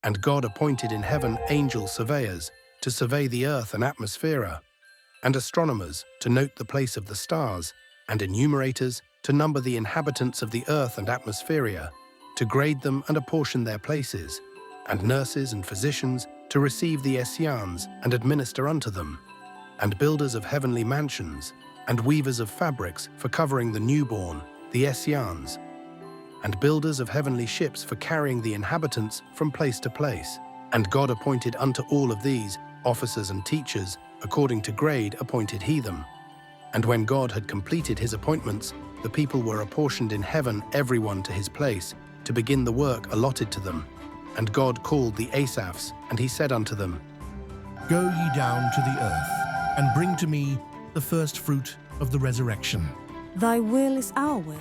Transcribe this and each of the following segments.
And God appointed in heaven angel surveyors to survey the earth and atmospherea, and astronomers to note the place of the stars, and enumerators to number the inhabitants of the earth and atmospherea, to grade them and apportion their places, and nurses and physicians to receive the Essenes and administer unto them, and builders of heavenly mansions, and weavers of fabrics for covering the newborn, the Essenes, and builders of heavenly ships for carrying the inhabitants from place to place. And God appointed unto all of these officers and teachers, according to grade appointed he them. And when God had completed his appointments, the people were apportioned in heaven every one to his place, to begin the work allotted to them. And God called the Asaph, and he said unto them, Go ye down to the earth, and bring to me the first fruit of the resurrection. Thy will is our will.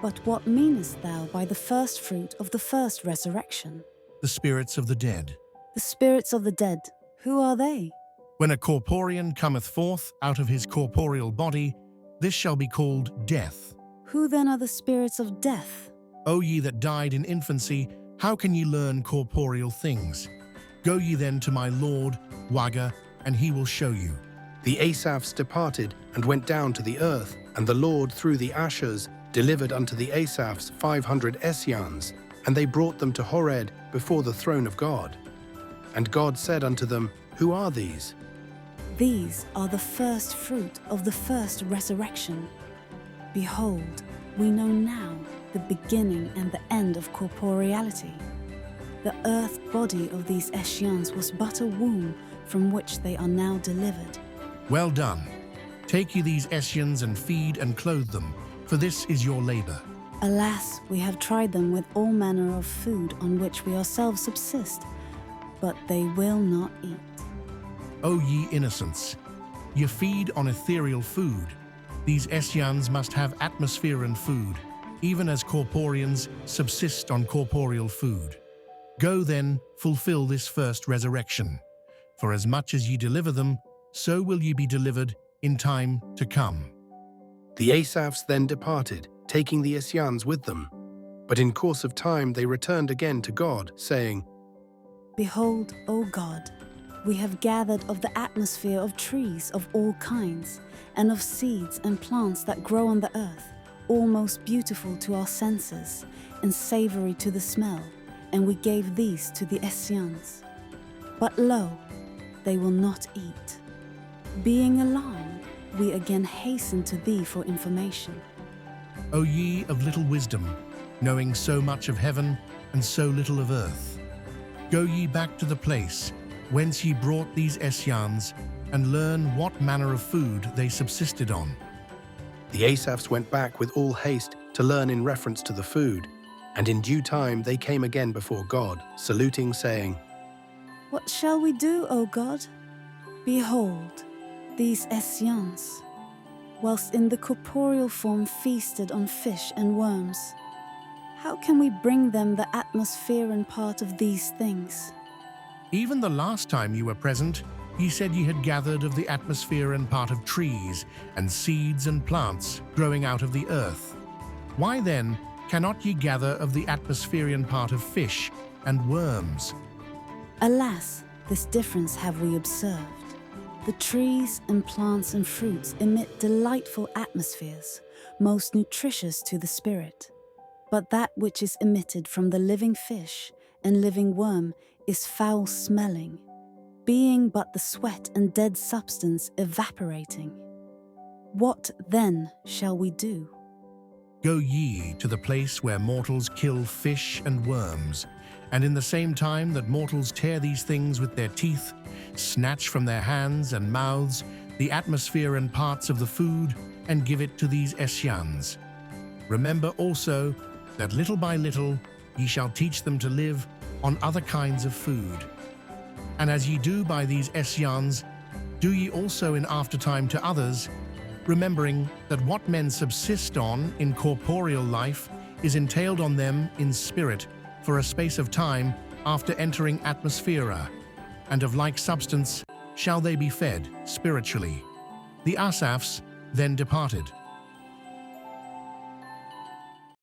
But what meanest thou by the first fruit of the first resurrection? The spirits of the dead. The spirits of the dead, who are they? When a corporean cometh forth out of his corporeal body, this shall be called death. Who then are the spirits of death? O ye that died in infancy, how can ye learn corporeal things? Go ye then to my Lord, Wagga, and he will show you. The Asaphs departed and went down to the earth, and the Lord through the Ashars delivered unto the Asaphs 500 Essenes, and they brought them to Hored before the throne of God. And God said unto them, Who are these? These are the first fruit of the first resurrection. Behold, we know now the beginning and the end of corporeality. The earth body of these Essenes was but a womb from which they are now delivered. Well done. Take ye these Essenes and feed and clothe them, for this is your labor. Alas, we have tried them with all manner of food on which we ourselves subsist, but they will not eat. O ye innocents, ye feed on ethereal food. These Essenes must have atmospherean food, even as corporeans subsist on corporeal food. Go then, fulfill this first resurrection. For as much as ye deliver them, so will ye be delivered in time to come. The Asaphs then departed, taking the Essenes with them. But in course of time they returned again to God, saying, Behold, O God, we have gathered of the atmosphere of trees of all kinds, and of seeds and plants that grow on the earth, all most beautiful to our senses, and savory to the smell, and we gave these to the Essenes. But lo, they will not eat. Being alarmed, we again hasten to thee for information. O ye of little wisdom, knowing so much of heaven and so little of earth, go ye back to the place whence ye brought these Essenes, and learn what manner of food they subsisted on. The Asaphs went back with all haste to learn in reference to the food, and in due time they came again before God, saluting, saying, What shall we do, O God? Behold, these Essenes, whilst in the corporeal form feasted on fish and worms. How can we bring them the atmospherean part of these things? Even the last time you were present, ye said ye had gathered of the atmospherean part of trees, and seeds and plants growing out of the earth. Why then cannot ye gather of the atmospherean part of fish and worms? Alas, this difference have we observed. The trees and plants and fruits emit delightful atmospheres, most nutritious to the spirit. But that which is emitted from the living fish and living worm is foul-smelling, being but the sweat and dead substance evaporating. What then shall we do? Go ye to the place where mortals kill fish and worms, and in the same time that mortals tear these things with their teeth, snatch from their hands and mouths the atmosphere and parts of the food, and give it to these Essenes. Remember also that little by little ye shall teach them to live on other kinds of food. And as ye do by these Essenes, do ye also in aftertime to others, remembering that what men subsist on in corporeal life is entailed on them in spirit for a space of time after entering atmospherea, and of like substance shall they be fed spiritually. The Asaphs then departed.